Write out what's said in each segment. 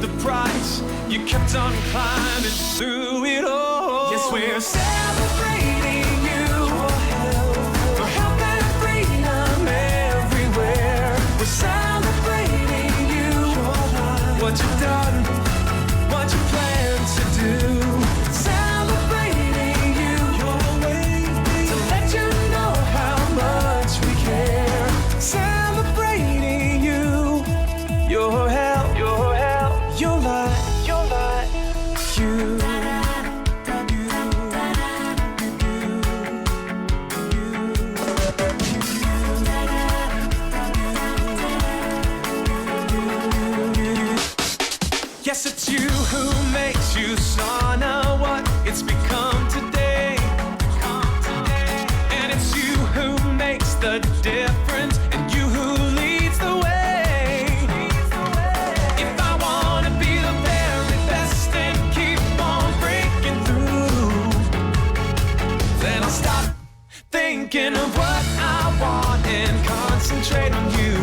the price. You kept on climbing through it all. Yes, we're celebrating you for health and freedom everywhere. We're celebrating you, what you've done, what you plan to do. Celebrating you, to let you know how much we care. Celebrating you, your health, your life, you. Yes, it's you who makes you sauna what it's become today. And it's you who makes the difference, and you who leads the way. If I wanna be the very best and keep on breaking through, then I'll stop thinking of what I want and concentrate on you.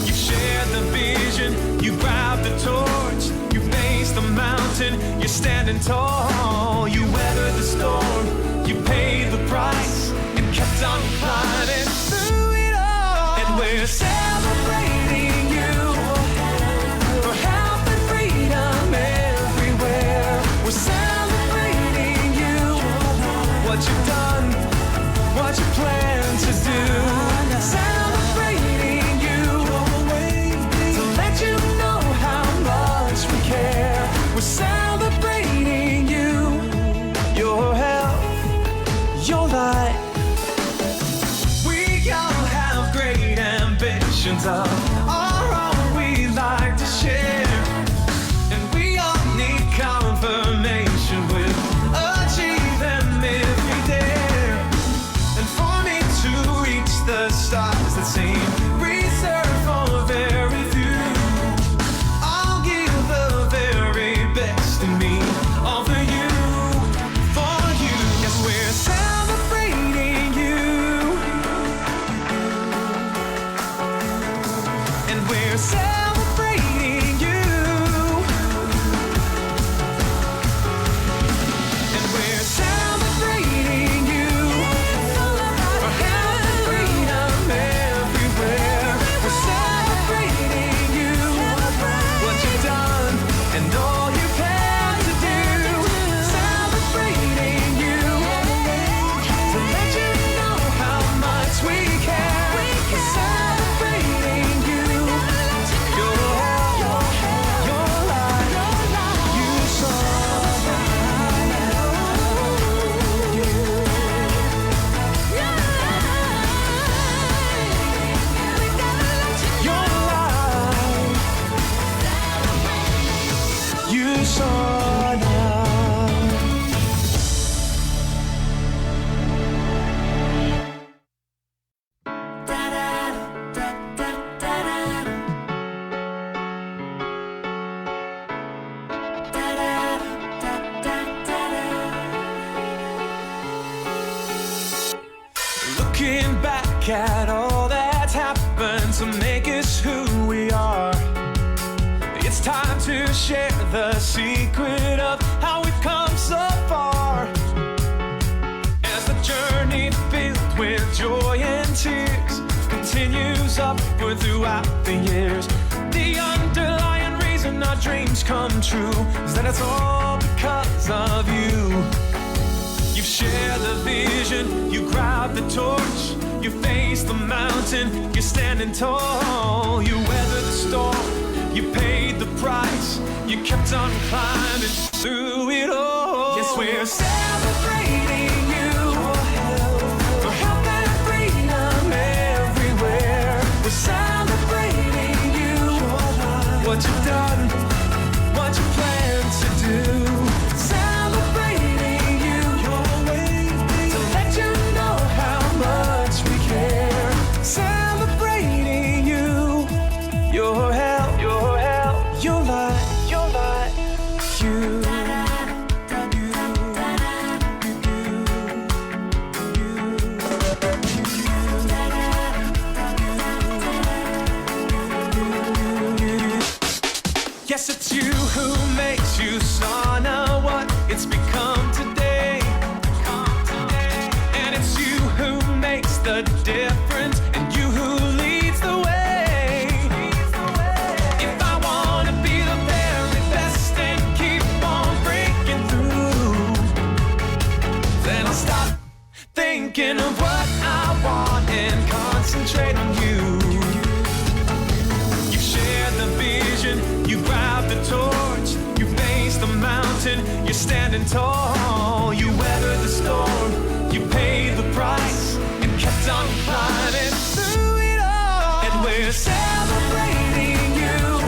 You share the vision, you grab the torch, you face the mountain, you're standing tall. You weather the storm, you paid the price, and kept on climbing through it all. And we're celebrating you for health and freedom everywhere. We're celebrating you, what you've done, what you plan to do. Celebrating you, to let you know how much we care. We're celebrating you, your health, your life. We all have great ambitions of our own we like to share, and we all need confirmation with achieve them if we dare. And for me to reach the stars that seem reserved for very few, I'll give the very best in me, all for you, for you. Yes, we're celebrating you, and we're celebrating you, and we're celebrating you for health and freedom everywhere. We're celebrating you, what you've done, and all you plan to do. Celebrating you, to let you know how much we care. We're celebrating you, your health, your life, you saw your life, you saw now. Looking back at all that's happened to make us who we are, it's time to share the secret of how we've come so far. As the journey filled with joy and tears continues upward throughout the years, the underlying reason our dreams come true is that it's all because of you. You've shared the vision, you grabbed the torch, you faced the mountain, you're standing tall. You weathered the storm, you paid the price, you kept on climbing through it all. Yes, we're celebrating you for health and freedom everywhere. We're celebrating you, what you've done, what you plan to do. Celebrating you, to let you know how much we care. Celebrating you, your health, your life, you. Yes, it's you who makes you sauna what it's become today. And it's you who makes the difference, and you who leads the way. If I want to be the very best and keep on breaking through, then I'll stop thinking of what I want and concentrate on you. You share the vision, you grab the torch, you face the mountain, you're standing tall. You weather the storm, you paid the price and kept on climbing through it all. And we're celebrating you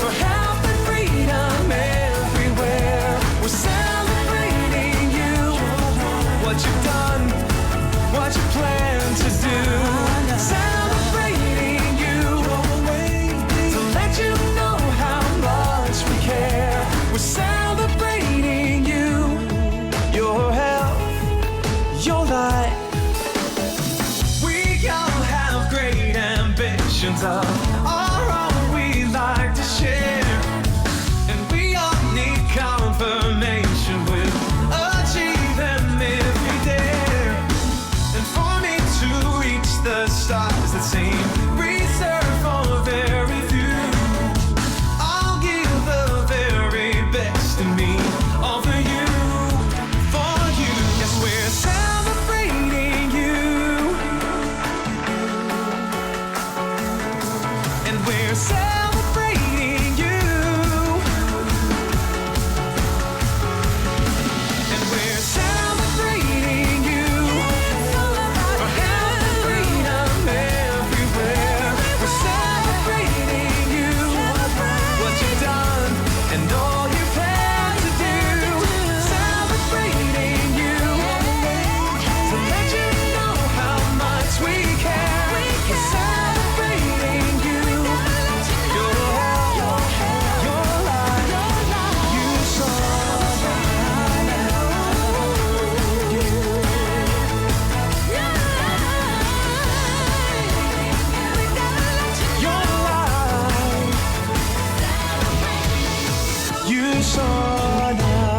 for health and freedom everywhere. We're celebrating you, what you've done, what you plan to do. Celebrating you to let you know how much we care. We're celebrating you, your health, your life. We all have great ambitions of our own we like to share, and we all need confirmation we'll achieve them if we dare. And for me to reach the stars that seem reserved for very few, I'll give the very best in me, all for you, for you. Yes, we're celebrating you, and we're celebrating you, and we're celebrating you for health and freedom everywhere. We're celebrating you, what you've done and all you plan to do. Celebrating you to let you know how much we care. We're celebrating you, your health, your life. You saw your life. You saw now.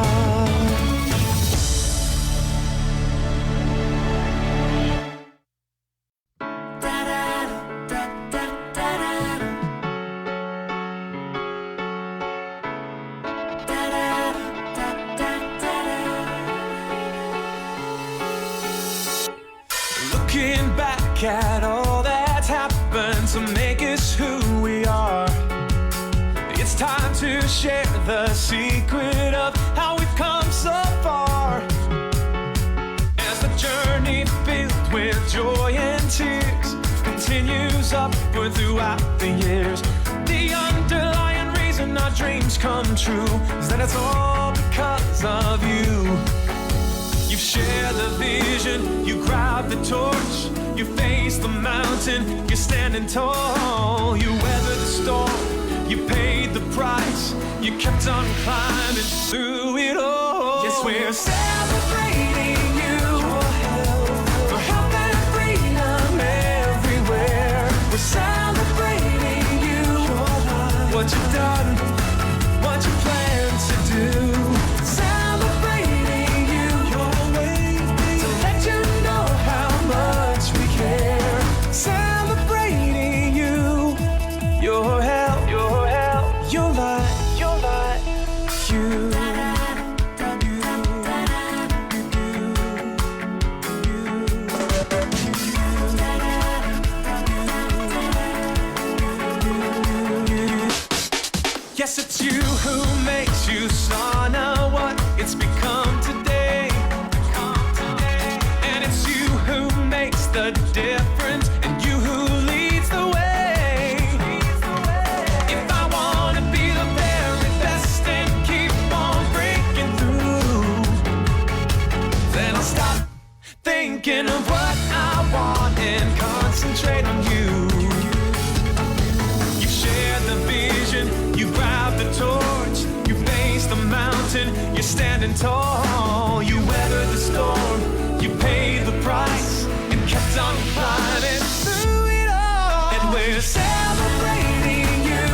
Looking back at all that's happened to make us who we are, it's time to share the secret of how we've come so far. As the journey filled with joy and tears continues upward throughout the years, the underlying reason our dreams come true is that it's all because of you. You share the vision, you grab the torch, you face the mountain, you're standing tall. You weather the storm, you paid the price, you kept on climbing through it all. Yes, we're celebrating you for health and freedom everywhere. We're celebrating you, what you've done, what you plan to do. Celebrating you to let you know how much we care. Celebrating you, your health, your life, you. Yes, it's you who makes you sauna what it's become today. And it's you who makes the difference, and you who leads the way. If I want to be the very best and keep on breaking through, then I'll stop thinking of what I want and concentrate on you. You share the vision, you grab the torch, you face the mountain, you're standing tall. You weather the storm, you paid the price and kept on climbing through it all. And we're celebrating you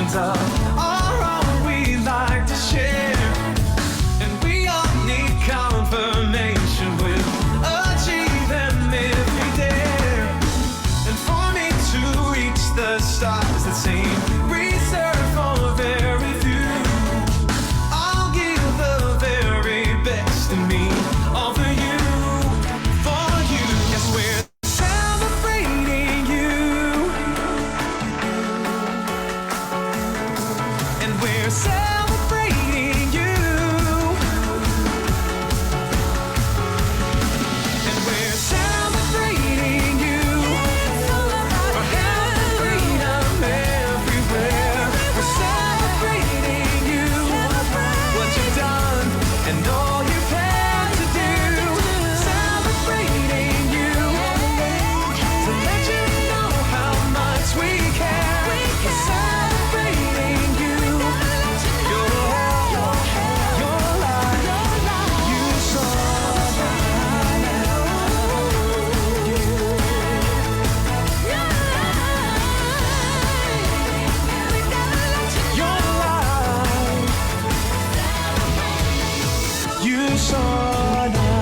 visions of all we like to share. And we all need confirmation. We'll achieve them if we dare. And for me to reach the stars that seem reserved for very few, I'll give the very best in me, all for you, for you. Yes, we're celebrating you, and we're celebrating you, and we're celebrating you, for health and freedom everywhere. We're celebrating you, what you've done and all you plan to do. Celebrating you, to let you know how much we care. We're celebrating you, your health, your life, you saw your life, you saw now.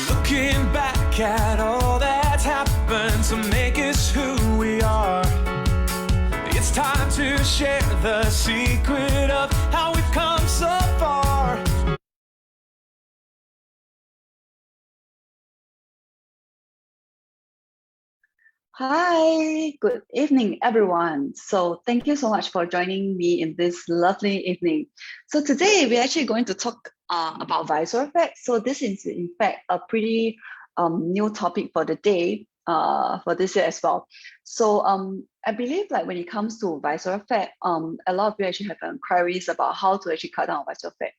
Looking back at all that's happened to make us who we are, it's time to share the secret of how we've come so far. Hi, good evening, everyone. So thank you so much for joining me in this lovely evening. So today we're actually going to talk about visceral fat. So this is in fact a pretty new topic for the day for this year as well. So I believe like when it comes to visceral fat, a lot of you actually have inquiries about how to actually cut down on visceral fat.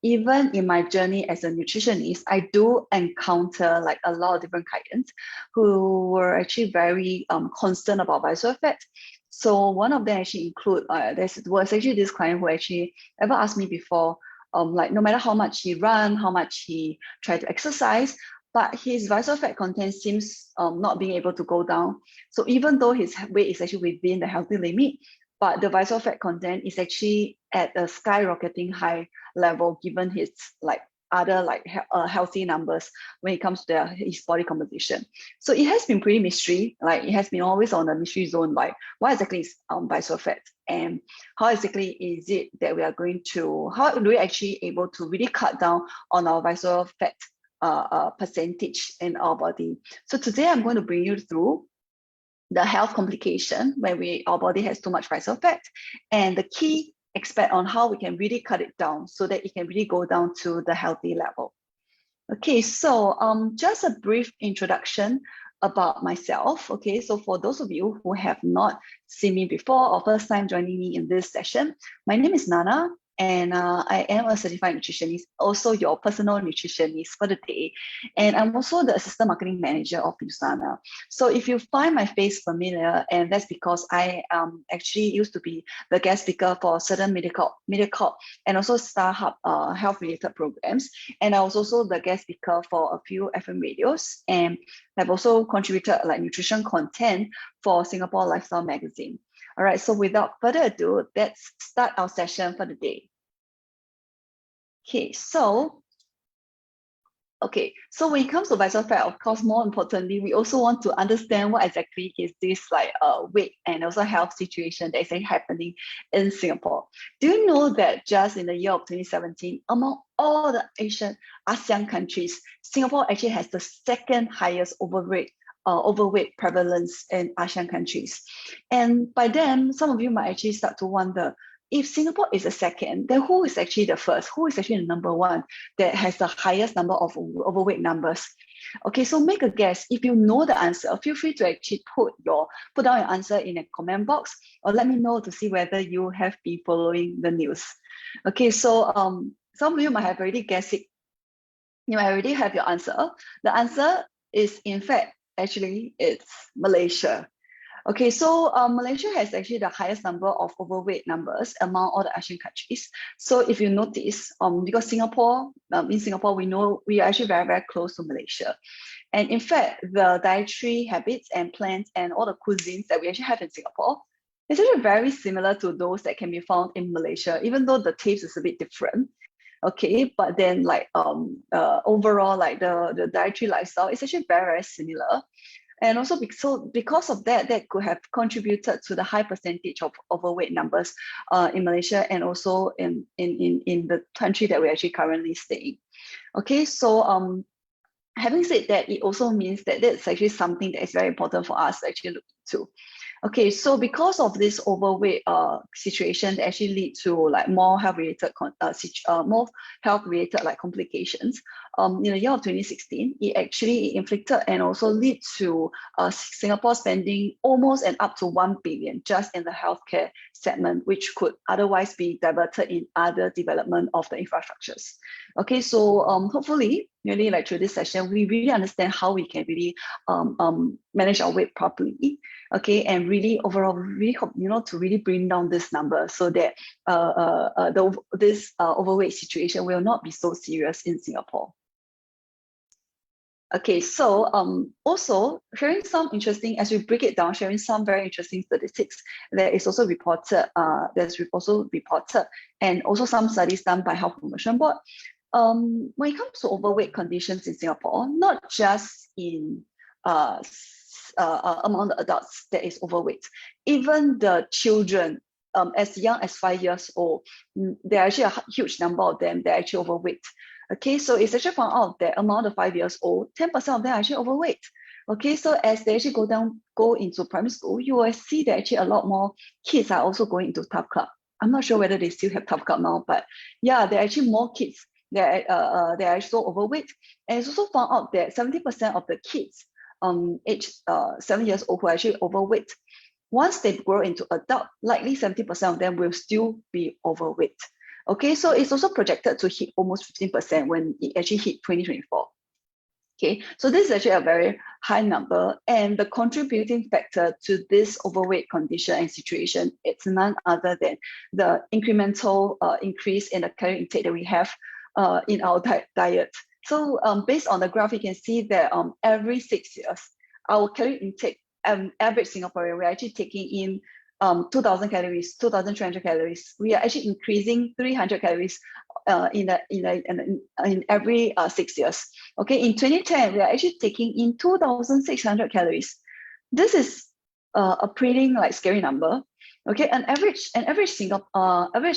Even in my journey as a nutritionist, I do encounter like a lot of different clients who were actually very concerned about visceral fat. So one of them actually include, was actually this client who actually ever asked me before, like no matter how much he run, how much he tried to exercise, but his visceral fat content seems not being able to go down. So even though his weight is actually within the healthy limit, but the visceral fat content is actually at a skyrocketing high level given his like other like healthy numbers when it comes to his body composition. So it has been pretty mystery, like it has been always on the mystery zone, like what exactly is visceral fat and how exactly is it that we are going to, how do we actually able to really cut down on our visceral fat percentage in our body. So today I'm going to bring you through the health complication when our body has too much visceral fat, and the key aspect on how we can really cut it down so that it can really go down to the healthy level. Okay, so just a brief introduction about myself. Okay, so for those of you who have not seen me before or first time joining me in this session, my name is Nana. And I am a certified nutritionist, also your personal nutritionist for the day. And I'm also the assistant marketing manager of USANA. So if you find my face familiar, and that's because I actually used to be the guest speaker for certain Mediacorp and also StarHub health related programs. And I was also the guest speaker for a few FM radios, and have also contributed like nutrition content for Singapore Lifestyle Magazine. All right, so without further ado, let's start our session for the day. Okay, so when it comes to visceral fat, of course, more importantly, we also want to understand what exactly is this like weight and also health situation that is happening in Singapore. Do you know that just in the year of 2017, among all the ASEAN countries, Singapore actually has the second highest overweight prevalence in ASEAN countries? And by then, some of you might actually start to wonder, if Singapore is the second, then who is actually the first? Who is actually the number one that has the highest number of overweight numbers? Okay, so make a guess. If you know the answer, feel free to actually put down your answer in a comment box, or let me know to see whether you have been following the news. Okay, so some of you might have already guessed it. You might already have your answer. The answer is in fact actually it's Malaysia. Okay, so Malaysia has actually the highest number of overweight numbers among all the Asian countries. So if you notice, because Singapore, in Singapore, we know we are actually very, very close to Malaysia. And in fact, the dietary habits and plans and all the cuisines that we actually have in Singapore is actually very similar to those that can be found in Malaysia, even though the taste is a bit different. Okay, but then like overall, like the dietary lifestyle is actually very, very similar. And also because of that, that could have contributed to the high percentage of overweight numbers in Malaysia and also in the country that we're actually currently staying. Okay, so having said that, it also means that that's actually something that is very important for us to actually look into. Okay, so because of this overweight situation that actually lead to like more health related like complications. In the year of 2016, it actually inflicted and also lead to Singapore spending almost and up to 1 billion just in the healthcare segment, which could otherwise be diverted in other development of the infrastructures. Okay, so hopefully, really like through this session, we really understand how we can really manage our weight properly. Okay, and really overall, really hope to really bring down this number so that this overweight situation will not be so serious in Singapore. Okay, so also sharing some interesting, as we break it down, sharing some very interesting statistics that is also reported, and also some studies done by Health Promotion Board. When it comes to overweight conditions in Singapore, not just in among the adults that is overweight, even the children as young as 5 years old, there are actually a huge number of them that are actually overweight. Okay, so it's actually found out that among the 5 years old, 10% of them are actually overweight. Okay, so as they actually go into primary school, you will see that actually a lot more kids are also going into Tough Club. I'm not sure whether they still have Tough Club now, but yeah, there are actually more kids that they are also overweight. And it's also found out that 70% of the kids aged 7 years old who are actually overweight, once they grow into adult, likely 70% of them will still be overweight. Okay, so it's also projected to hit almost 15% when it actually hit 2024. Okay, so this is actually a very high number, and the contributing factor to this overweight condition and situation, it's none other than the incremental increase in the calorie intake that we have in our diet. So based on the graph, you can see that every 6 years, our calorie intake, average Singaporean, we're actually taking in 2,000 calories, 2,300 calories. We are actually increasing 300 calories in every 6 years. Okay, in 2010, we are actually taking in 2,600 calories. This is a pretty like scary number. Okay, an average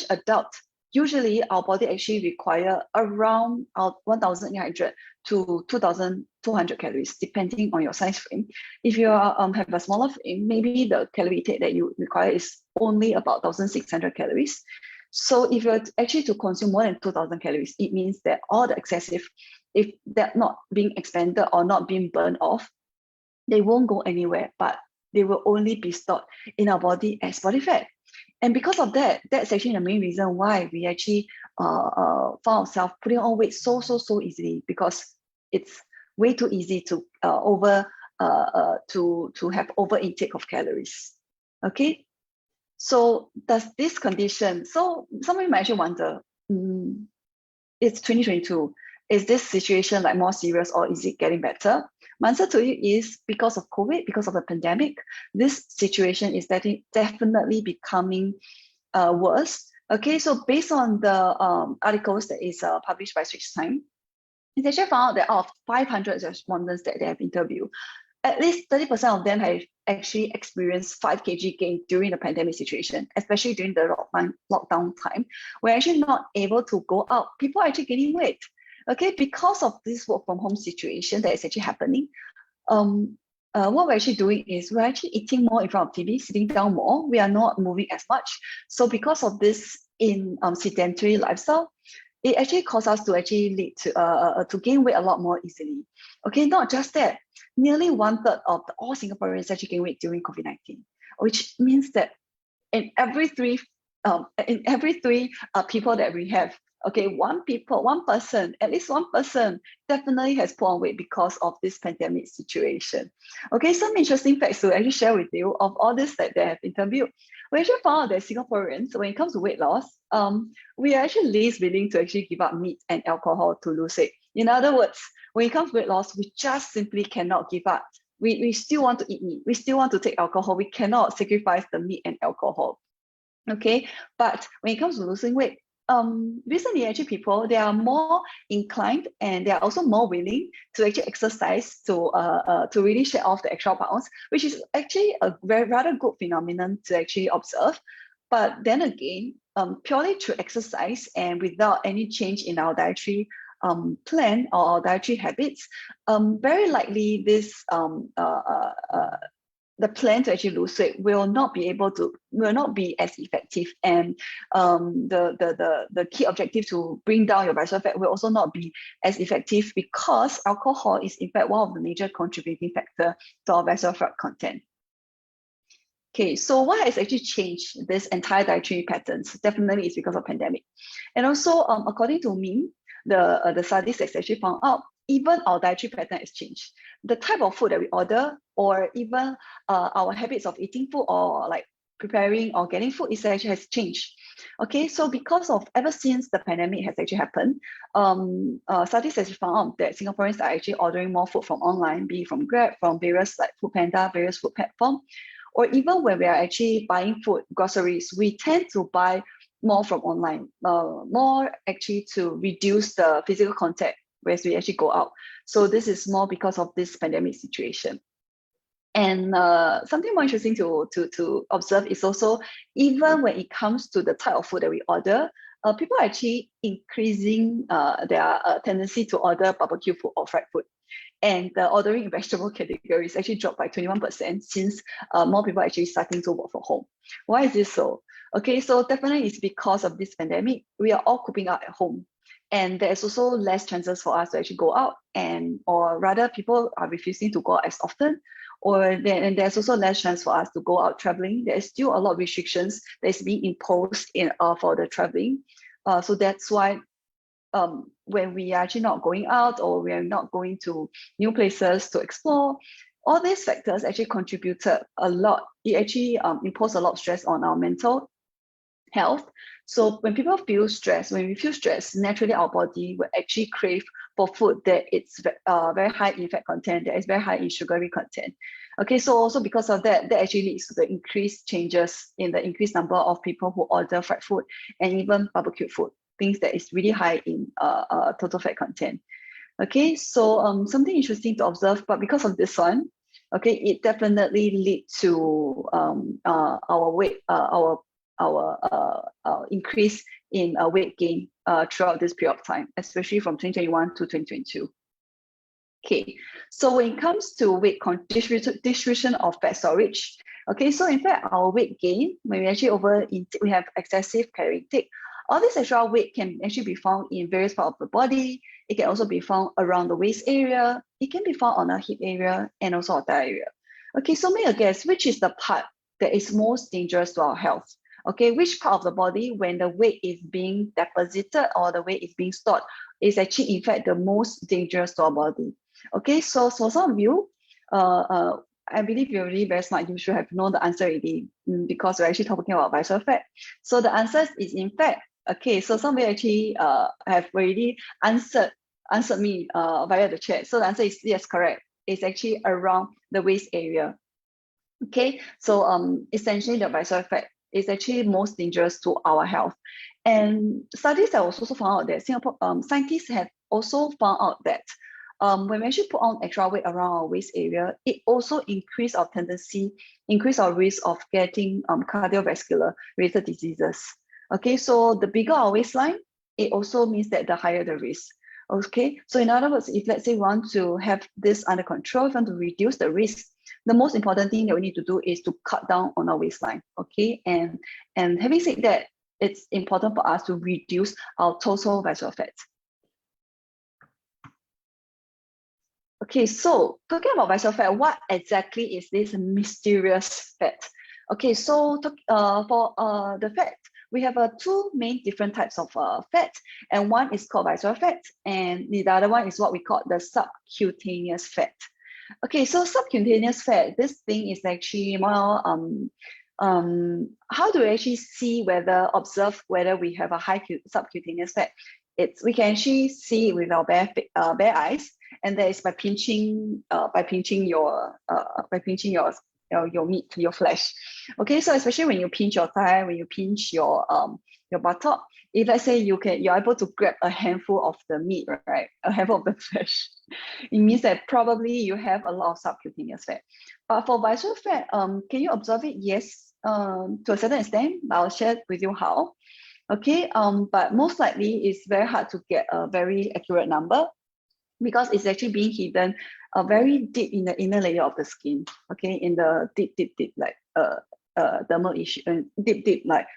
adult, usually our body actually require around 1,800 to 2,200 calories, depending on your size frame. If you have a smaller frame, maybe the calorie intake that you require is only about 1,600 calories. So if you're actually to consume more than 2,000 calories, it means that all the excessive, if they're not being expended or not being burned off, they won't go anywhere, but they will only be stored in our body as body fat. And because of that, that's actually the main reason why we actually found ourselves putting on weight so easily, because it's way too easy to have over intake of calories. Okay, so does this condition? So somebody might actually wonder, it's 2022. Is this situation like more serious, or is it getting better? My answer to you is because of COVID, because of the pandemic, this situation is definitely becoming worse. Okay, so based on the articles that is published by Straits Times, it's actually found out that out of 500 respondents that they have interviewed, at least 30% of them have actually experienced 5 kg gain during the pandemic situation, especially during the lockdown time. We're actually not able to go out. People are actually gaining weight. Okay, because of this work from home situation that is actually happening, what we're actually doing is we're actually eating more in front of TV, sitting down more. We are not moving as much. So because of this sedentary lifestyle, it actually causes us to actually lead to gain weight a lot more easily. Okay, not just that, nearly 1/3 of all Singaporeans actually gain weight during COVID-19, which means that in every three people that we have, Okay, one person, at least one person definitely has put on weight because of this pandemic situation. Okay, some interesting facts to actually share with you of all this that they have interviewed. We actually found out that Singaporeans, when it comes to weight loss, we are actually least willing to actually give up meat and alcohol to lose it. In other words, when it comes to weight loss, we just simply cannot give up. We still want to eat meat. We still want to take alcohol. We cannot sacrifice the meat and alcohol. Okay, but when it comes to losing weight, recently actually people, they are more inclined and they are also more willing to actually exercise to really shed off the extra pounds, which is actually a very rather good phenomenon to actually observe. But then again, purely through exercise and without any change in our dietary plan or our dietary habits, very likely this the plan to actually lose weight will not be as effective, and the key objective to bring down your visceral fat will also not be as effective, because alcohol is in fact one of the major contributing factor to our visceral fat content. Okay, so what has actually changed this entire dietary patterns? Definitely it's because of pandemic. And also, according to me, the studies has actually found out even our dietary pattern has changed. The type of food that we order, or even our habits of eating food or like preparing or getting food is actually has changed. Okay, so because of ever since the pandemic has actually happened, studies has found out that Singaporeans are actually ordering more food from online, be it from Grab, from various like Foodpanda, various food platform, or even when we are actually buying food, groceries, we tend to buy more from online, more actually to reduce the physical contact whereas we actually go out. So this is more because of this pandemic situation. And something more interesting to observe is also, even when it comes to the type of food that we order, people are actually increasing their tendency to order barbecue food or fried food. And the ordering in vegetable categories actually dropped by 21% since more people are actually starting to work from home. Why is this so? Okay, so definitely it's because of this pandemic. We are all cooking out at home. And there's also less chances for us to actually go out, or rather people are refusing to go out as often, and there's also less chance for us to go out traveling. There's still a lot of restrictions that's being imposed for the traveling. So that's why when we are actually not going out, or we are not going to new places to explore, all these factors actually contributed a lot. It actually imposed a lot of stress on our mental health. So when people feel stressed, when we feel stressed, naturally our body will actually crave for food that it's very high in fat content, that is very high in sugary content. Okay, so also because of that, that actually leads to the increased changes in the increased number of people who order fried food and even barbecue food, things that is really high in total fat content. Okay, so something interesting to observe, but because of this one, okay, it definitely lead to our weight, our increase in weight gain throughout this period of time, especially from 2021 to 2022. Okay, so when it comes to weight distribution of fat storage, okay, so in fact, our weight gain, when we actually we have excessive calorie intake, all this extra weight can actually be found in various parts of the body. It can also be found around the waist area. It can be found on our hip area and also our thigh area. Okay, so make a guess, which is the part that is most dangerous to our health? Okay, which part of the body, when the weight is being deposited or the weight is being stored, is actually in fact the most dangerous to our body? Okay, so for some of you, I believe you're really very smart. You should have known the answer already, because we're actually talking about visceral fat. So the answer is in fact, okay, so somebody actually have already answered me via the chat. So the answer is yes, correct. It's actually around the waist area. Okay, so essentially the visceral fat is actually most dangerous to our health. And studies have also found out that Singapore scientists have also found out that when we actually put on extra weight around our waist area, it also increase our risk of getting cardiovascular related diseases. Okay, so the bigger our waistline, it also means that the higher the risk. Okay, so in other words, if let's say we want to have this under control, if we want to reduce the risk, the most important thing that we need to do is to cut down on our waistline. Okay, and having said that, it's important for us to reduce our total visceral fat. Okay, so talking about visceral fat, what exactly is this mysterious fat? Okay, so for the fat, we have two main different types of fat, and one is called visceral fat, and the other one is what we call the subcutaneous fat. Okay, so subcutaneous fat, this thing is actually more how do we actually observe whether we have a high subcutaneous fat? We can actually see it with our bare eyes, and that is by pinching your meat, your flesh. Okay, so especially when you pinch your thigh, when you pinch your buttock, if let's say you're able to grab a handful of the meat, right, a handful of the flesh, it means that probably you have a lot of subcutaneous fat. But for visceral fat, can you observe it? Yes, to a certain extent. I'll share with you how. Okay, but most likely it's very hard to get a very accurate number because it's actually being hidden very deep in the inner layer of the skin. Okay, in the deep like dermal issue, deep like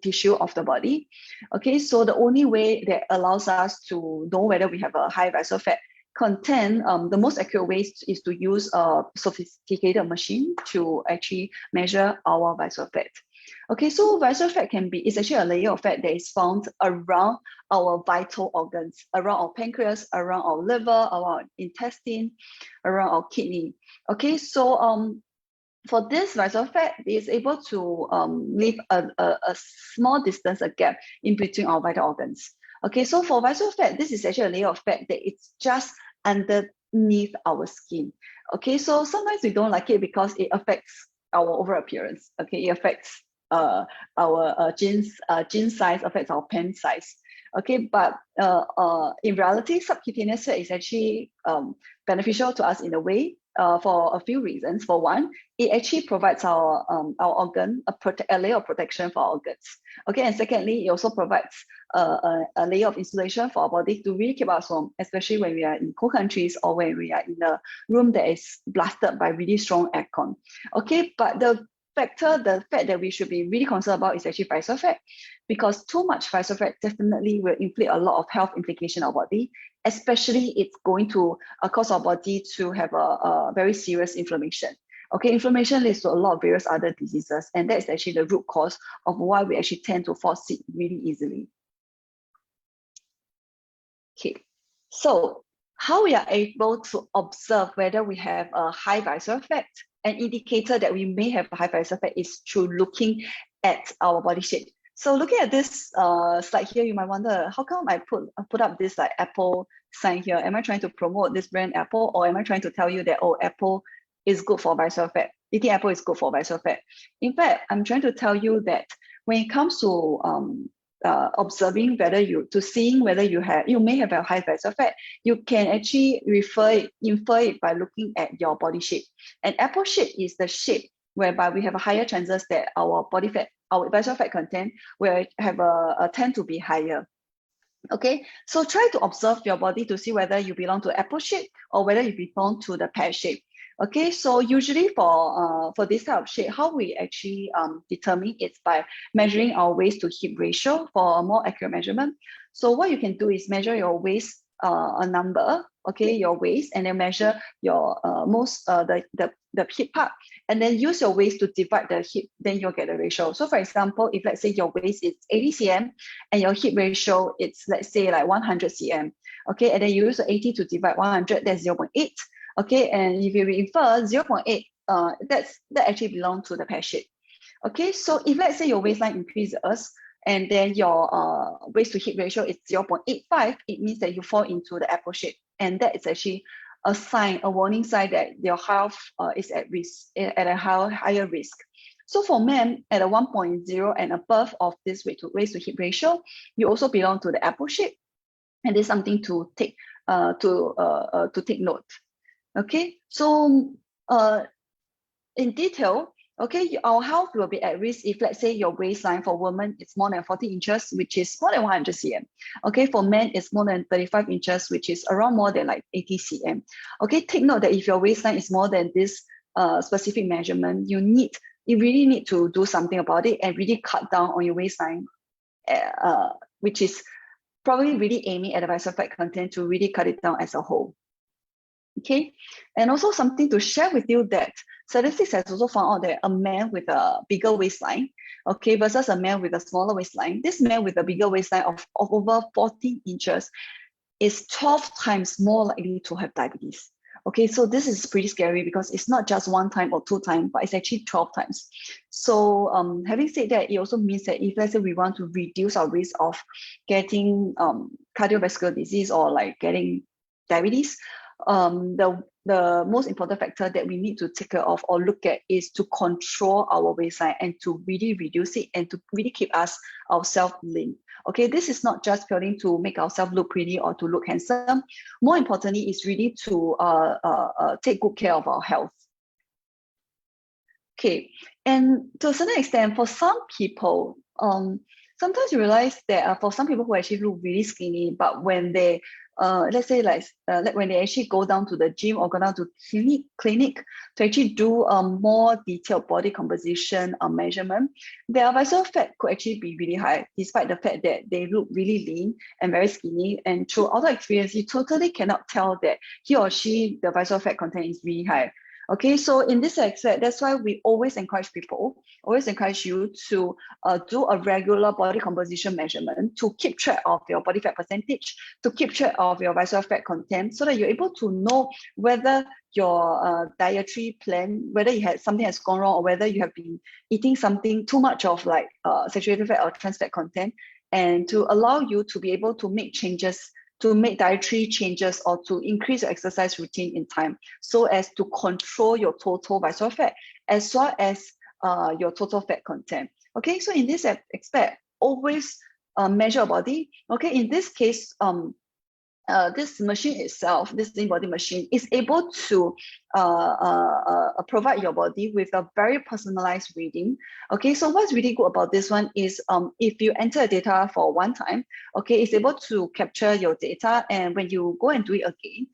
tissue of the body. Okay, so the only way that allows us to know whether we have a high visceral fat content, the most accurate way is to use a sophisticated machine to actually measure our visceral fat. Okay, so visceral fat is actually a layer of fat that is found around our vital organs, around our pancreas, around our liver, around our intestine, around our kidney. Okay, so for this visceral fat, it is able to leave a small distance, a gap in between our vital organs. Okay, so for visceral fat, this is actually a layer of fat that it's just underneath our skin. Okay, so sometimes we don't like it because it affects our overall appearance. Okay, it affects our jeans size, affects our pant size. Okay, but in reality, subcutaneous fat is actually beneficial to us in a way for a few reasons. For one, it actually provides our organ a layer of protection for our organs. Okay, and secondly, it also provides a layer of insulation for our body to really keep us warm, especially when we are in cold countries or when we are in a room that is blasted by really strong aircon. Okay, but the fat that we should be really concerned about is actually visceral fat, because too much visceral fat definitely will inflict a lot of health implication on our body, especially it's going to cause our body to have a very serious inflammation. Okay, inflammation leads to a lot of various other diseases, and that's actually the root cause of why we actually tend to fall sick really easily. Okay, so how we are able to observe whether we have a high visceral fat? An indicator that we may have a high visceral fat is through looking at our body shape. So looking at this slide here, you might wonder, how come I put up this like Apple sign here? Am I trying to promote this brand Apple, or am I trying to tell you that, oh, Apple is good for visceral fat? Eating apple is good for visceral fat. In fact, I'm trying to tell you that when it comes to observing seeing whether you may have a high visceral fat, you can actually infer it by looking at your body shape. And apple shape is the shape whereby we have a higher chances that our body fat, our visceral fat content will have tend to be higher. Okay, so try to observe your body to see whether you belong to apple shape or whether you belong to the pear shape. Okay, so usually for this type of shape, how we actually determine it's by measuring our waist to hip ratio for a more accurate measurement. So what you can do is measure your waist a number, okay, your waist, and then measure your the hip part, and then use your waist to divide the hip, then you'll get the ratio. So for example, if let's say your waist is 80 cm and your hip ratio it's let's say like 100 cm, okay, and then you use 80 to divide 100, that's 0.8. Okay, and if you infer 0.8, that actually belongs to the pear shape. Okay, so if let's say your waistline increases and then your waist to hip ratio is 0.85, it means that you fall into the apple shape, and that is actually a sign, a warning sign that your health is at risk, at a higher risk. So for men at a 1.0 and above of this waist to hip ratio, you also belong to the apple shape, and there's something to take note. Okay, so in detail, okay, our health will be at risk if let's say your waistline for women is more than 40 inches, which is more than 100 cm. Okay, for men it's more than 35 inches, which is around more than like 80 cm. Okay, take note that if your waistline is more than this specific measurement, you really need to do something about it and really cut down on your waistline, which is probably really aiming at the visceral fat content to really cut it down as a whole. Okay, and also something to share with you that statistics has also found out that a man with a bigger waistline, okay, versus a man with a smaller waistline, this man with a bigger waistline of over 14 inches is 12 times more likely to have diabetes. Okay, so this is pretty scary because it's not just 1 time or 2 times, but it's actually 12 times. So having said that, it also means that if let's say we want to reduce our risk of getting cardiovascular disease or like getting diabetes, the most important factor that we need to take care of or look at is to control our waistline and to really reduce it and to really keep ourselves lean. Okay, this is not just purely to make ourselves look pretty or to look handsome. More importantly, is really to take good care of our health. Okay, and to a certain extent, for some people, sometimes you realize that for some people who actually look really skinny, but when they let's say like when they actually go down to the gym or go down to clinic to actually do more detailed body composition measurement, their visceral fat could actually be really high, despite the fact that they look really lean and very skinny. And through other experience, you totally cannot tell that he or she, the visceral fat content is really high. Okay, so in this aspect, that's why we always encourage you to do a regular body composition measurement to keep track of your body fat percentage, to keep track of your visceral fat content, so that you're able to know whether your dietary plan, whether something has gone wrong or whether you have been eating something too much of like saturated fat or trans fat content, and to allow you to be able to make changes, to make dietary changes or to increase your exercise routine in time so as to control your total visceral fat as well as your total fat content. Okay, so in this aspect, always measure your body. Okay, in this case, this machine itself, this InBody machine, is able to provide your body with a very personalized reading. Okay, so what's really good about this one is if you enter data for one time, okay, it's able to capture your data, and when you go and do it again,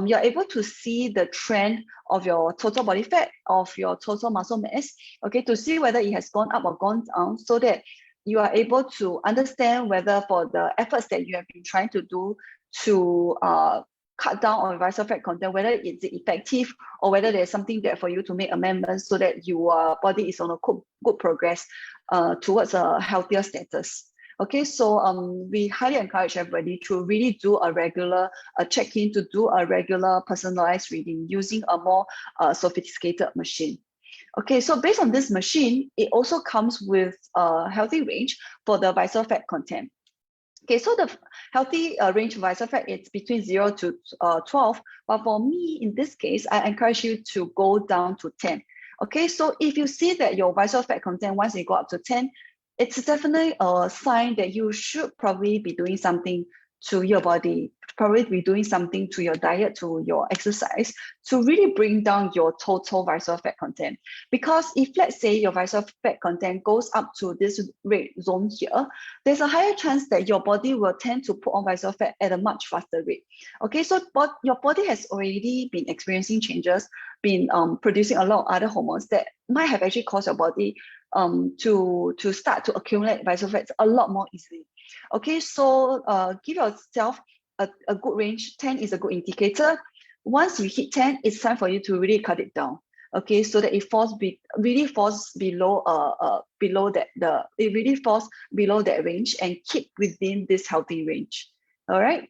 you're able to see the trend of your total body fat, of your total muscle mass, okay, to see whether it has gone up or gone down, so that you are able to understand whether for the efforts that you have been trying to do to cut down on visceral fat content, whether it's effective or whether there's something there for you to make amendments so that your body is on a good progress towards a healthier status. Okay, so we highly encourage everybody to really do a regular check-in, to do a regular personalized reading using a more sophisticated machine. Okay, so based on this machine, it also comes with a healthy range for the visceral fat content. Okay, so the healthy range of visceral fat is between 0 to 12, but for me, in this case, I encourage you to go down to 10. Okay, so if you see that your visceral fat content, once you go up to 10, it's definitely a sign that you should probably be doing something to your body, probably be doing something to your diet, to your exercise, to really bring down your total visceral fat content. Because if let's say your visceral fat content goes up to this rate zone here, there's a higher chance that your body will tend to put on visceral fat at a much faster rate. Okay, so your body has already been experiencing changes, been producing a lot of other hormones that might have actually caused your body to start to accumulate visceral fats a lot more easily. Okay, so give yourself a good range. 10 is a good indicator. Once you hit 10, it's time for you to really cut it down. Okay, so that it really falls below that range and keep within this healthy range. All right.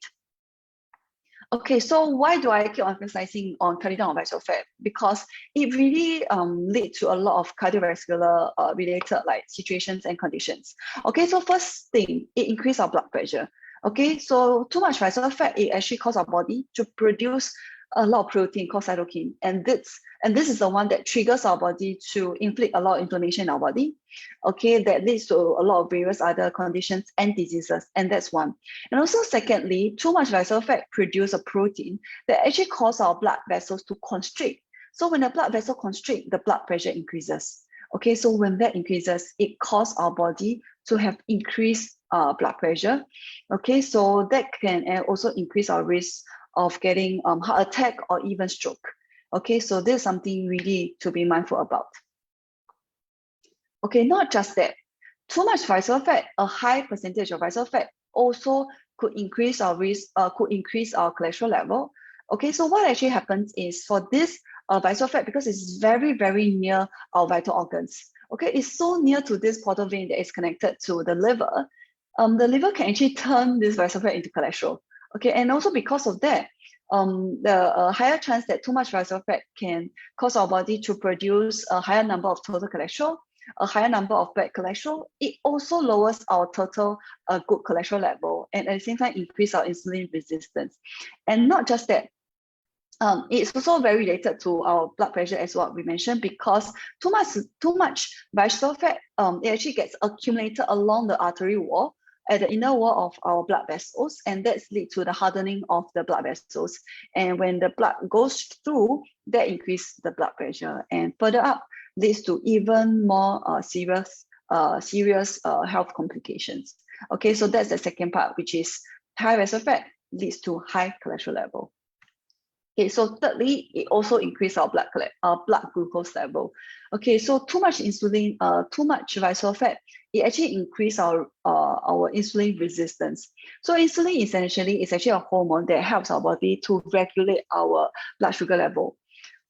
Okay, so why do I keep emphasizing on cutting down on visceral fat? Because it really leads to a lot of cardiovascular related like situations and conditions. Okay, so first thing, it increases our blood pressure. Okay, so too much visceral fat, it actually causes our body to produce a lot of protein called cytokine, and this is the one that triggers our body to inflict a lot of inflammation in our body. Okay, that leads to a lot of various other conditions and diseases, and that's one. And also secondly, too much visceral fat produces a protein that actually causes our blood vessels to constrict. So when the blood vessel constrict, the blood pressure increases. Okay, so when that increases, it causes our body to have increased blood pressure. Okay, so that can also increase our risk of getting heart attack or even stroke. Okay, so this is something really to be mindful about. Okay, not just that. Too much visceral fat, a high percentage of visceral fat also could increase our risk, could increase our cholesterol level. Okay, so what actually happens is for this visceral fat, because it's very, very near our vital organs, okay, it's so near to this portal vein that is connected to the liver can actually turn this visceral fat into cholesterol. Okay, and also because of that, the higher chance that too much visceral fat can cause our body to produce a higher number of total cholesterol, a higher number of bad cholesterol. It also lowers our total good cholesterol level, and at the same time increase our insulin resistance. And not just that, it's also very related to our blood pressure as what we mentioned, because too much visceral fat, it actually gets accumulated along the artery wall, at the inner wall of our blood vessels, and that's lead to the hardening of the blood vessels. And when the blood goes through, that increases the blood pressure, and further up leads to even more serious health complications. Okay, so that's the second part, which is high visceral fat leads to high cholesterol level. Okay, so thirdly, it also increases our blood glucose level. Okay, so too much insulin, too much visceral fat, it actually increases our insulin resistance. So insulin essentially is actually a hormone that helps our body to regulate our blood sugar level.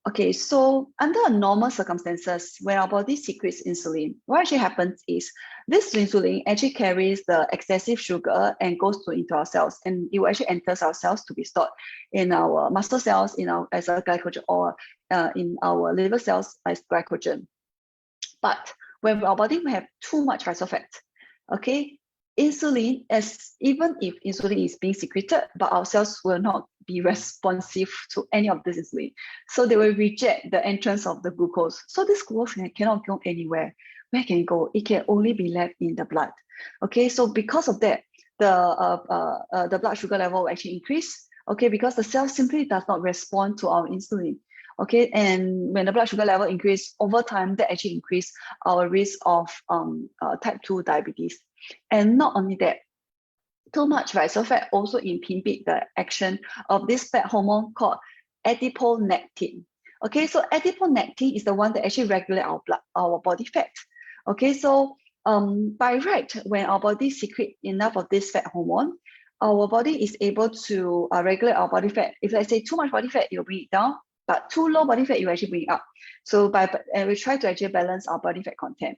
Okay, so under normal circumstances, when our body secretes insulin, what actually happens is this insulin actually carries the excessive sugar and goes into our cells, and it will actually enters our cells to be stored in our muscle cells, as a glycogen, or in our liver cells as glycogen. But when our body will have too much visceral fat, okay, even if insulin is being secreted, but our cells will not be responsive to any of this insulin. So they will reject the entrance of the glucose. So this glucose cannot go anywhere. Where can it go? It can only be left in the blood. Okay, so because of that, the blood sugar level will actually increase. Okay, because the cell simply does not respond to our insulin. Okay, and when the blood sugar level increase over time, that actually increase our risk of type 2 diabetes. And not only that, too much visceral fat also inhibit the action of this fat hormone called adiponectin. Okay, so adiponectin is the one that actually regulate our body fat. Okay, so by right, when our body secrete enough of this fat hormone, our body is able to regulate our body fat. If let's say too much body fat, you'll bring it down, but too low body fat, you actually bring it up. So we try to actually balance our body fat content.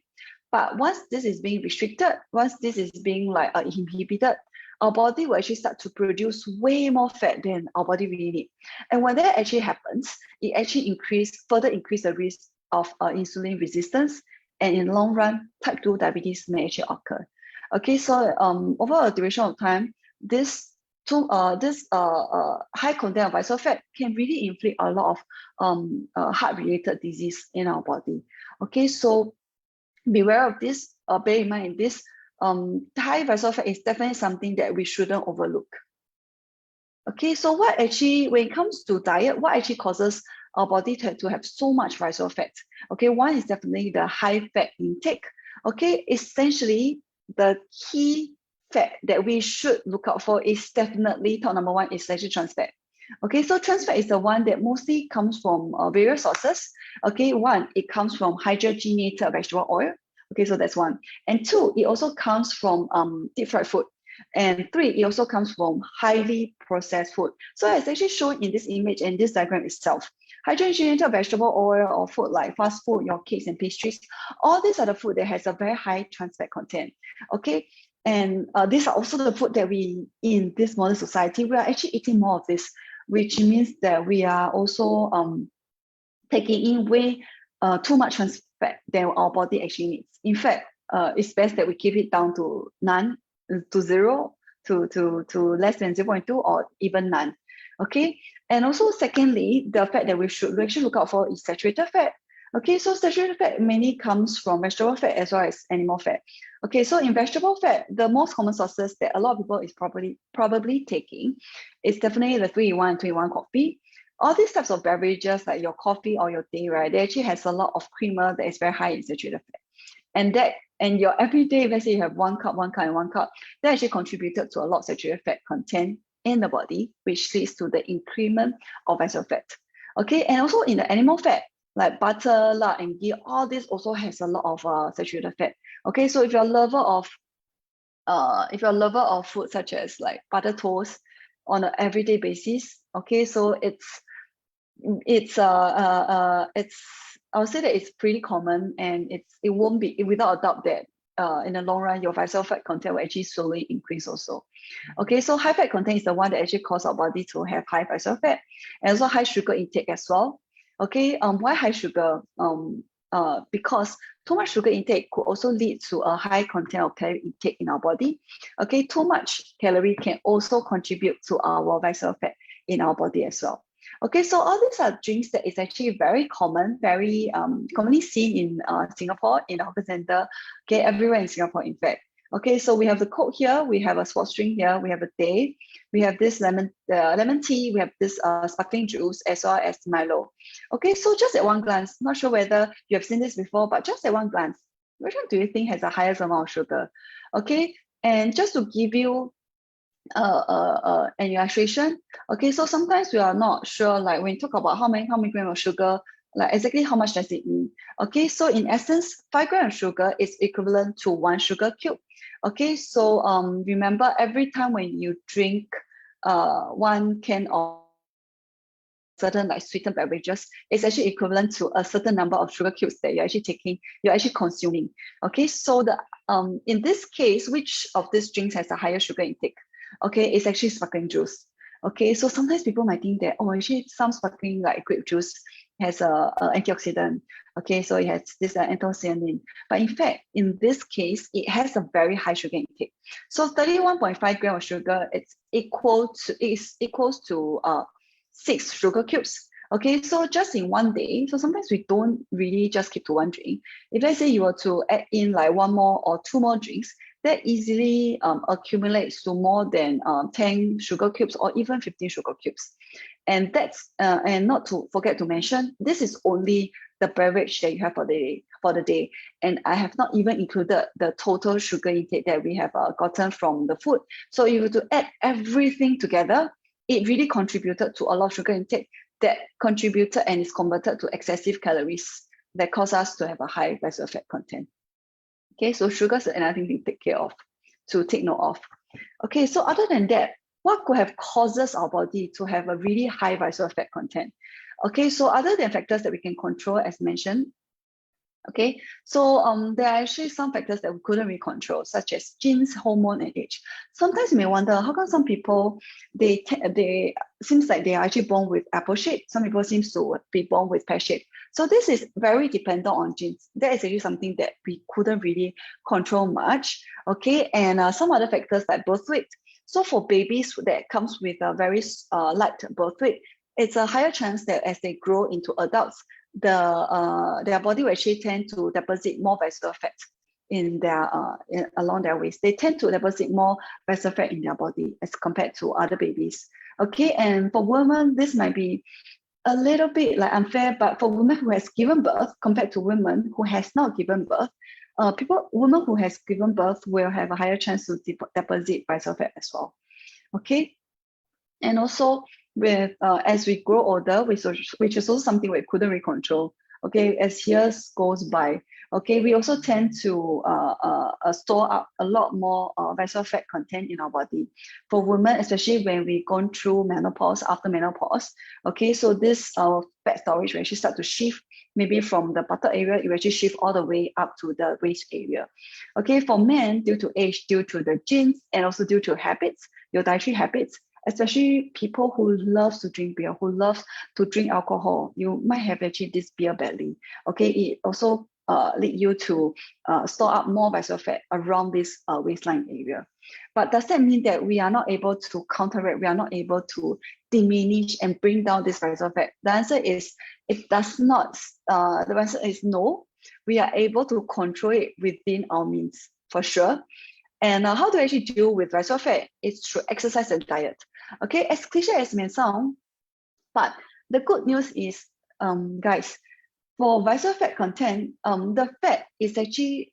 But once this is being restricted, once this is being inhibited, our body will actually start to produce way more fat than our body really needs. And when that actually happens, it actually further increase the risk of insulin resistance, and in the long run, type 2 diabetes may actually occur. Okay, so over a duration of time, this high content of visceral fat can really inflict a lot of heart-related disease in our body. Okay, so beware of this, bear in mind this, high visceral fat is definitely something that we shouldn't overlook. Okay, so when it comes to diet, what actually causes our body to have so much visceral fat? Okay, one is definitely the high fat intake. Okay, essentially the key fat that we should look out for is definitely, top number one is actually trans fat. Okay, so trans fat is the one that mostly comes from various sources. Okay, one, it comes from hydrogenated vegetable oil. Okay, so that's one. And two, it also comes from deep fried food. And three, it also comes from highly processed food. So it's actually shown in this image and this diagram itself. Hydrogenated vegetable oil or food like fast food, your cakes and pastries, all these are the food that has a very high trans fat content. Okay, and these are also the food that we, in this modern society, we are actually eating more of this, which means that we are also taking in way too much trans fat than our body actually needs. In fact, it's best that we keep it down to none, to zero, to less than 0.2 or even none. Okay, and also secondly, the fat that we should actually look out for is saturated fat. Okay, so saturated fat mainly comes from vegetable fat as well as animal fat. Okay, so in vegetable fat, the most common sources that a lot of people is probably taking is definitely the 3-in-1 and 2-in-1 coffee. All these types of beverages like your coffee or your tea, right, they actually has a lot of creamer that is very high in saturated fat. And your everyday, let's say you have one cup, that actually contributed to a lot of saturated fat content in the body, which leads to the increment of visceral fat. Okay, and also in the animal fat, like butter, lard, and ghee, all this also has a lot of saturated fat. Okay, so if you're a lover of food such as like butter toast on an everyday basis. Okay, so I would say that it's pretty common, and it won't be without a doubt that in the long run your visceral fat content will actually slowly increase also. Okay, so high fat content is the one that actually cause our body to have high visceral fat, and also high sugar intake as well. Okay, why high sugar? Because too much sugar intake could also lead to a high content of calorie intake in our body. Okay, too much calorie can also contribute to our visceral fat in our body as well. Okay, so all these are drinks that is actually very common, very commonly seen in Singapore, in the hawker center, okay, everywhere in Singapore, in fact. Okay, so we have the Coke here, we have a sports drink here, we have a Day, we have this lemon tea, we have this sparkling juice, as well as Milo. Okay, so just at one glance, not sure whether you have seen this before, but just at one glance, which one do you think has the highest amount of sugar? Okay, and just to give you an illustration. Okay, so sometimes we are not sure, like when you talk about how many grams of sugar, like exactly how much does it mean? Okay, so in essence, 5 grams of sugar is equivalent to 1 sugar cube. Okay, so remember, every time when you drink 1 can of certain like sweetened beverages, it's actually equivalent to a certain number of sugar cubes that you're actually taking, you're actually consuming. Okay, so the in this case, which of these drinks has a higher sugar intake? Okay, it's actually sparkling juice. Okay, so sometimes people might think that, oh, actually some sparkling like grape juice has a antioxidant. Okay, so it has this anthocyanin. But in fact, in this case, it has a very high sugar intake. So 31.5 grams of sugar, it's equals to 6 sugar cubes. Okay, so just in one day, so sometimes we don't really just keep to one drink. If let's say you were to add in like 1 more or 2 more drinks, that easily accumulates to more than 10 sugar cubes or even 15 sugar cubes. And that's and not to forget to mention, this is only the beverage that you have for the day. And I have not even included the total sugar intake that we have gotten from the food. So if you were to add everything together, it really contributed to a lot of sugar intake that contributed and is converted to excessive calories that cause us to have a high visceral fat content. Okay, so sugar is another thing to take note of. Okay, so other than that, what could have causes our body to have a really high visceral fat content? Okay, so other than factors that we can control, as mentioned, okay, so there are actually some factors that we couldn't really control, such as genes, hormone, and age. Sometimes you may wonder, how come some people, they seems like they are actually born with apple shape. Some people seem to be born with pear shape. So this is very dependent on genes. That is actually something that we couldn't really control much. Okay, and some other factors like birth weight. So for babies that comes with a very light birth weight, it's a higher chance that as they grow into adults, their body will actually tend to deposit more visceral fat in their along their waist. They tend to deposit more visceral fat in their body as compared to other babies. Okay, and for women, this might be a little bit like unfair, but for women who has given birth compared to women who has not given birth, women who has given birth will have a higher chance to deposit visceral fat as well. Okay, and also with as we grow older, which is also something we couldn't really control. Okay, as years goes by, okay, we also tend to store up a lot more visceral fat content in our body. For women, especially when we gone through menopause, after menopause, okay, so this fat storage will actually start to shift, maybe from the buttock area, it will actually shift all the way up to the waist area. Okay, for men, due to age, due to the genes, and also due to habits, your dietary habits, especially people who loves to drink beer, who loves to drink alcohol, you might have actually this beer belly. Okay, it also lead you to store up more visceral fat around this waistline area. But does that mean that we are not able to counteract, we are not able to diminish and bring down this visceral fat? The answer is, it does not. The answer is no. We are able to control it within our means, for sure. And how to actually deal with visceral fat is through exercise and diet. Okay, as cliche as it may sound, but the good news is, guys, for visceral fat content, the fat is actually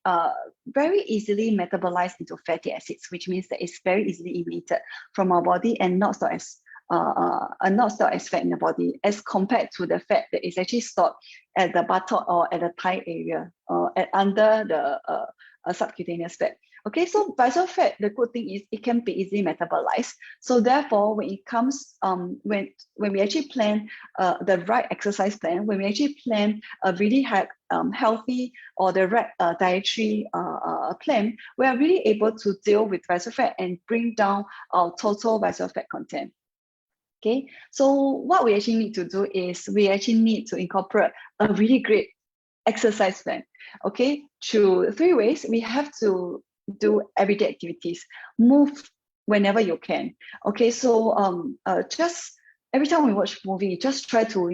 very easily metabolized into fatty acids, which means that it's very easily eliminated from our body and not stored as are not stored as fat in the body as compared to the fat that is actually stored at the buttock or at the thigh area or under the subcutaneous fat. Okay, so visceral fat, the good thing is it can be easily metabolized. So therefore, when it comes, when we actually plan the right exercise plan, when we actually plan a really healthy or the right dietary plan, we are really able to deal with visceral fat and bring down our total visceral fat content. Okay, so what we actually need to do is we actually need to incorporate a really great exercise plan. Okay, through 3 ways. We have to do everyday activities, move whenever you can. Okay, so just every time we watch movie, just try to,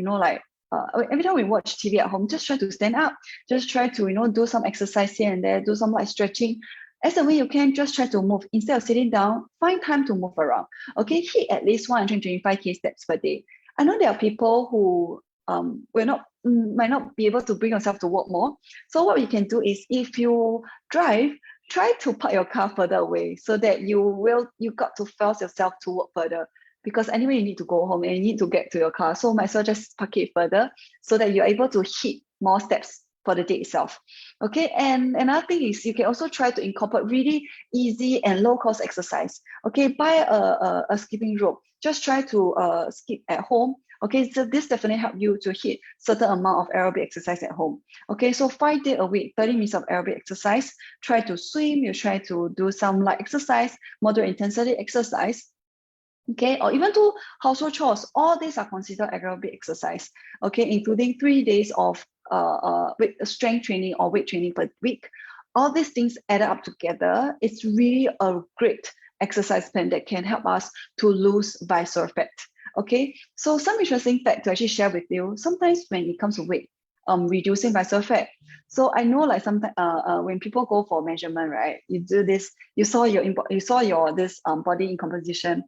every time we watch TV at home, just try to stand up, just try to, do some exercise here and there, do some light stretching. As the way you can, just try to move. Instead of sitting down, find time to move around. Okay, hit at least 125k steps per day. I know there are people who might not be able to bring yourself to work more. So what you can do is, if you drive, try to park your car further away so that you got to force yourself to work further, because anyway you need to go home and you need to get to your car. So might as well just park it further so that you're able to hit more steps for the day itself. Okay, and another thing is you can also try to incorporate really easy and low cost exercise. Okay, buy a skipping rope. Just try to skip at home. Okay, so this definitely help you to hit certain amount of aerobic exercise at home. Okay, so 5 days a week, 30 minutes of aerobic exercise. Try to swim, you try to do some light exercise, moderate intensity exercise. Okay, or even do household chores. All these are considered aerobic exercise. Okay, including 3 days of strength training or weight training per week. All these things added up together, it's really a great exercise plan that can help us to lose visceral fat. Okay, so some interesting fact to actually share with you. Sometimes when it comes to weight, reducing visceral fat. So I know, like, sometimes when people go for measurement, right? You do this. You saw your this body composition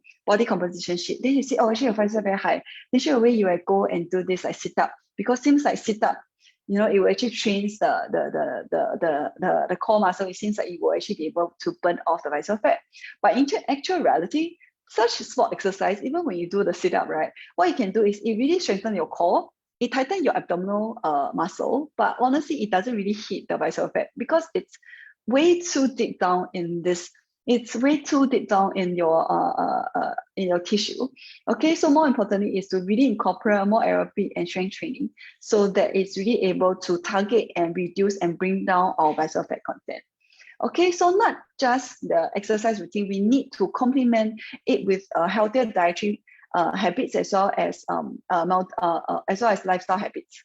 sheet. Then you see, oh, actually your visceral fat very high. Then straight away you will go and do this like sit up, because seems like sit up, it will actually trains the core muscle. It seems like it will actually be able to burn off the visceral fat. But in actual reality, such sport exercise, even when you do the sit up, right, what you can do is it really strengthens your core. It tightens your abdominal muscle, but honestly, it doesn't really hit the visceral fat because it's way too deep down in this. It's way too deep down in your tissue. Okay, so more importantly is to really incorporate more aerobic and strength training so that it's really able to target and reduce and bring down our visceral fat content. Okay, so not just the exercise routine, we need to complement it with healthier dietary habits as well as lifestyle habits.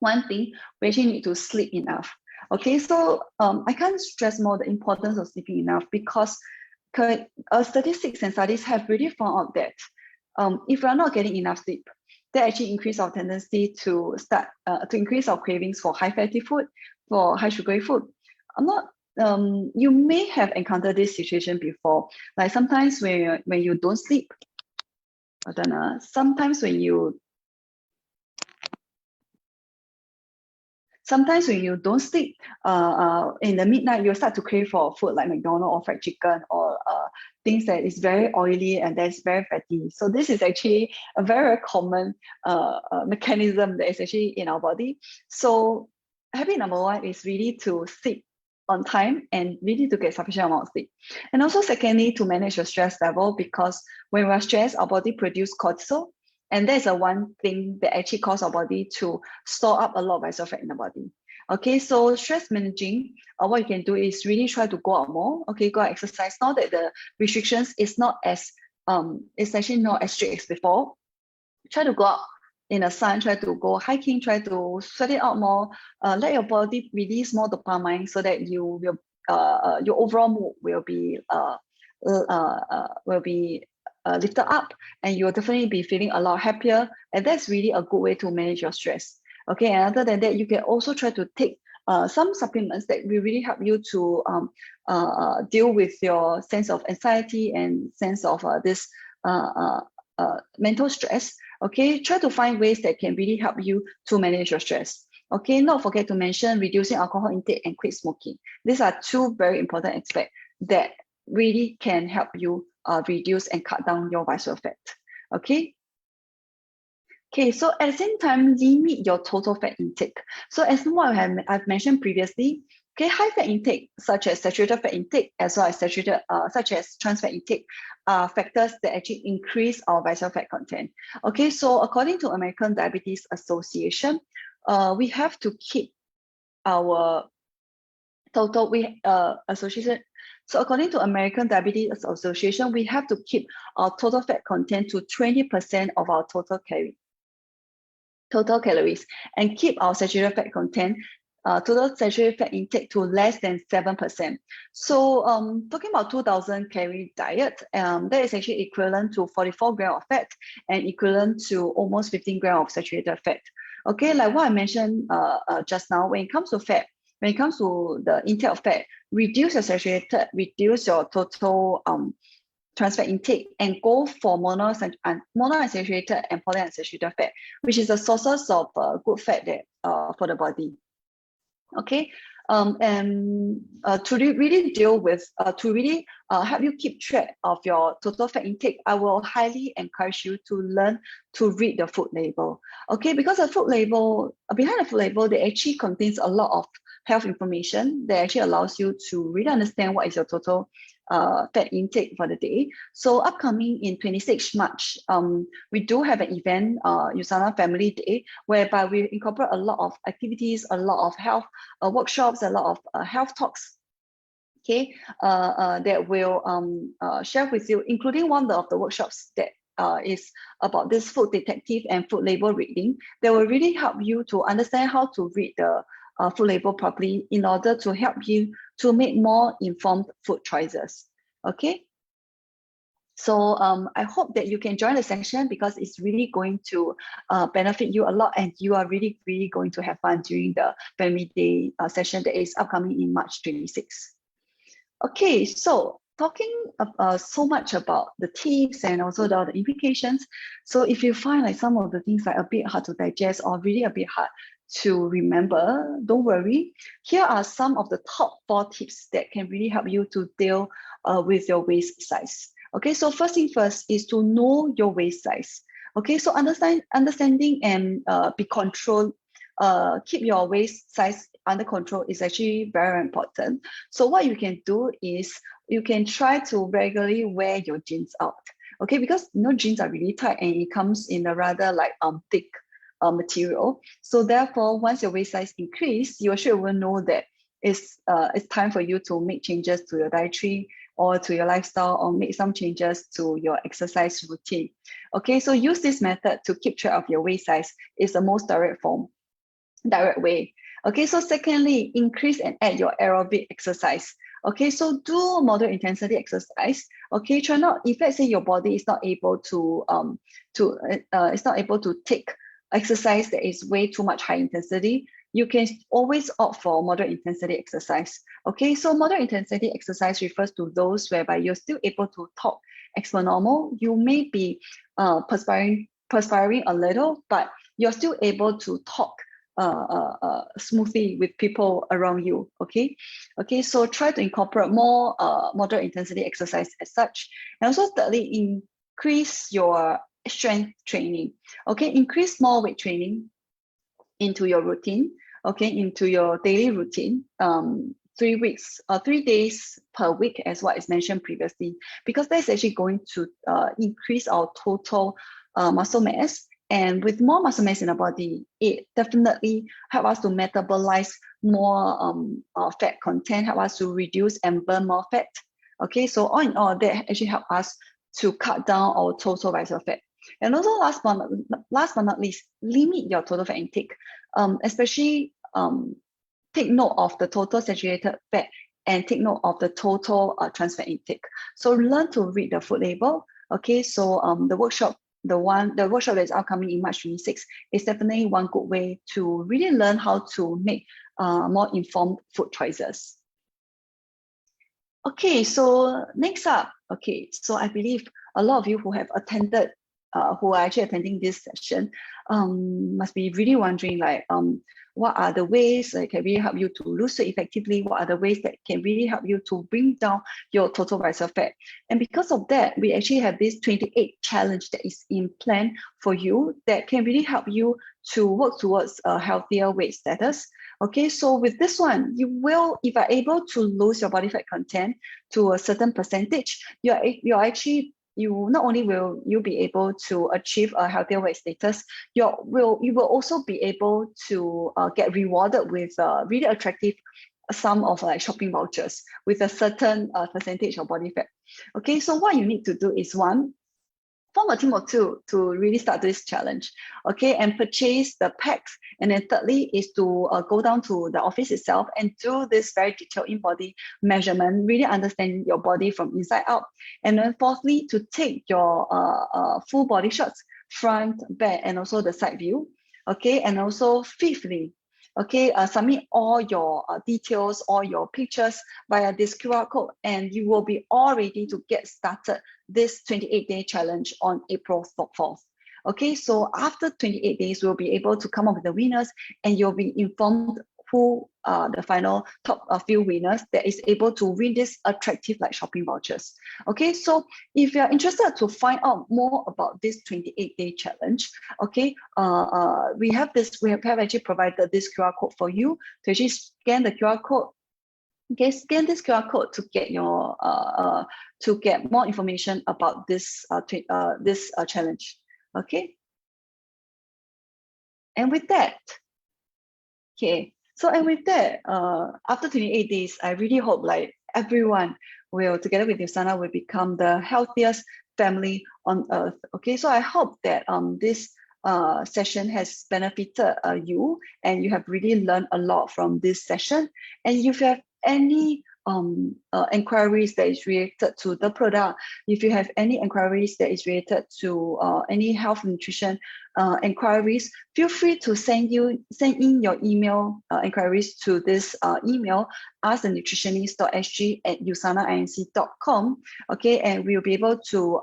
One thing, we actually need to sleep enough. Okay, so I can't stress more the importance of sleeping enough, because statistics and studies have really found out that if we're not getting enough sleep, that actually increase our tendency to increase our cravings for high fatty food, for high sugary food. You may have encountered this situation before. Like sometimes when you don't sleep, sometimes when you don't sleep, in the midnight, you'll start to crave for food like McDonald's or fried chicken or things that is very oily and that's very fatty. So this is actually a very, very common mechanism that is actually in our body. So habit number 1 is really to sleep on time and really to get sufficient amount of sleep. And also secondly, to manage your stress level, because when we're stressed, our body produces cortisol. And that's one thing that actually causes our body to store up a lot of visceral fat in the body. Okay, so stress managing, what you can do is really try to go out more. Okay, go out exercise. Now that the restrictions is not as, it's actually not as strict as before. Try to go out in the sun, try to go hiking, try to sweat it out more. Let your body release more dopamine so that your overall mood will be lifted up, and you'll definitely be feeling a lot happier. And that's really a good way to manage your stress. Okay, and other than that, you can also try to take some supplements that will really help you to deal with your sense of anxiety and sense of this mental stress. Okay, try to find ways that can really help you to manage your stress. Okay, not forget to mention reducing alcohol intake and quit smoking. These are 2 very important aspects that really can help you reduce and cut down your visceral fat. Okay. Okay, so at the same time, limit your total fat intake. So as what I've mentioned previously, okay, high fat intake, such as saturated fat intake, as well as such as trans fat intake, are factors that actually increase our visceral fat content. Okay, so according to American Diabetes Association, we have to keep our total association. So according to American Diabetes Association, we have to keep our total fat content to 20% of our total calories, and keep our saturated fat content, total saturated fat intake, to less than 7%. So talking about 2000 calorie diet, that is actually equivalent to 44 grams of fat and equivalent to almost 15 grams of saturated fat. Okay, like what I mentioned just now, when it comes to fat, when it comes to the intake of fat, reduce your saturated, reduce your total trans fat intake, and go for monounsaturated and polyunsaturated fat, which is the sources of good fat that for the body. Okay, and to really deal with, to really help you keep track of your total fat intake, I will highly encourage you to learn to read the food label. Okay, because the food label, behind the food label, they actually contains a lot of health information that actually allows you to really understand what is your total fat intake for the day. So upcoming in 26 March, we do have an event, USANA Family Day, whereby we incorporate a lot of activities, a lot of health workshops, a lot of health talks, okay, that will share with you, including one of the workshops that is about this food detective and food label reading, that will really help you to understand how to read the food label properly in order to help you to make more informed food choices. Okay. So I hope that you can join the session, because it's really going to benefit you a lot, and you are really, really going to have fun during the Family Day session that is upcoming in March 26. Okay, so talking so much about the tips and also the implications. So if you find like some of the things like a bit hard to digest or really a bit hard to remember, don't worry. Here are some of the top 4 tips that can really help you to deal with your waist size. Okay, so first thing first is to know your waist size. Okay, so understanding and be controlled. Keep your waist size under control is actually very important. So what you can do is you can try to regularly wear your jeans out. Okay, because jeans are really tight and it comes in a rather like thick material. So therefore, once your waist size increase, you sure will know that it's time for you to make changes to your dietary or to your lifestyle, or make some changes to your exercise routine. Okay, so use this method to keep track of your waist size. Is the most direct way. Okay, so secondly, increase and add your aerobic exercise. Okay, so do moderate intensity exercise. Okay, try not, if let's say your body is not able to take exercise that is way too much high intensity, you can always opt for moderate intensity exercise. Okay, so moderate intensity exercise refers to those whereby you're still able to talk as per normal. You may be perspiring a little, but you're still able to talk smoothly with people around you. Okay, so try to incorporate more moderate intensity exercise as such. And also thirdly, increase your strength training. Okay, increase more weight training into your routine, okay, into your daily routine. 3 days per week, as what is mentioned previously, because that's actually going to increase our total muscle mass. And with more muscle mass in the body, it definitely help us to metabolize more fat content, help us to reduce and burn more fat. Okay, so all in all, that actually help us to cut down our total visceral fat. And also last but not least, limit your total fat intake, especially take note of the total saturated fat and take note of the total trans fat intake. So learn to read the food label. Okay, so the workshop that is upcoming in March 26 is definitely one good way to really learn how to make more informed food choices. Okay, so next up, okay, so I believe a lot of you who have attended who are actually attending this session must be really wondering like, what are the ways that can really help you to lose weight effectively? What are the ways that can really help you to bring down your total visceral fat? And because of that, we actually have this 28 challenge that is in plan for you that can really help you to work towards a healthier weight status. Okay, so with this one, you will, if you're able to lose your body fat content to a certain percentage, you're actually, you not only will you be able to achieve a healthier weight status, you will also be able to get rewarded with really attractive sum of like shopping vouchers with a certain percentage of body fat. Okay, so what you need to do is one, form a team of two to really start this challenge, okay, and purchase the packs. And then thirdly is to go down to the office itself and do this very detailed in-body measurement, really understand your body from inside out. And then fourthly, to take your full body shots, front, back, and also the side view, okay. And also fifthly, okay, submit all your details, all your pictures via this QR code, and you will be all ready to get started this 28-day challenge on April 4th. Okay, so after 28 days, we'll be able to come up with the winners, and you'll be informed who are the final top few winners that is able to win this attractive like shopping vouchers. Okay, so if you're interested to find out more about this 28-day challenge, okay, we have actually provided this QR code for you to actually scan the QR code. Okay, scan this QR code to get your to get more information about this challenge. Okay, and with that, okay. So, and with that, after 28 days, I really hope like everyone will, together with USANA, will become the healthiest family on earth. Okay, so I hope that this session has benefited you, and you have really learned a lot from this session. And if you have any inquiries that is related to the product, if you have any inquiries that is related to any health nutrition inquiries, feel free to send in your email inquiries to this email, askthenutritionist.sg@usanainc.com. Okay, and we'll be able to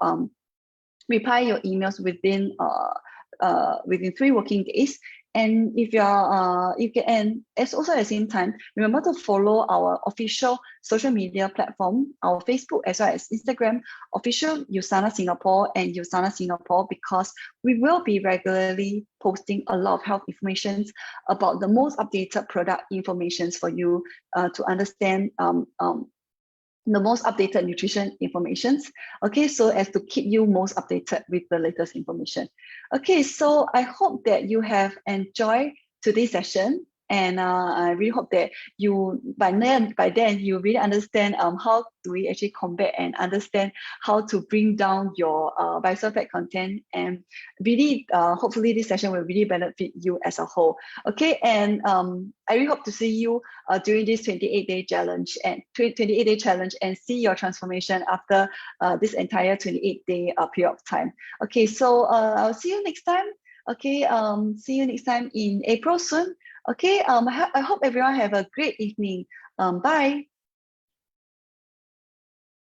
reply your emails within 3 working days. And if you can, and it's also at the same time, remember to follow our official social media platform, our Facebook as well as Instagram, official USANA Singapore and USANA Singapore, because we will be regularly posting a lot of health information about the most updated product informations for you to understand the most updated nutrition informations. Okay, so as to keep you most updated with the latest information. Okay, so I hope that you have enjoyed today's session, and I really hope that you by then you really understand how do we actually combat and understand how to bring down your visceral fat content, and really hopefully this session will really benefit you as a whole. Okay, and I really hope to see you during this 28-day challenge and see your transformation after this entire 28-day period of time. Okay, so I'll see you next time. Okay, see you next time in April soon. Okay, I hope everyone have a great evening. Bye.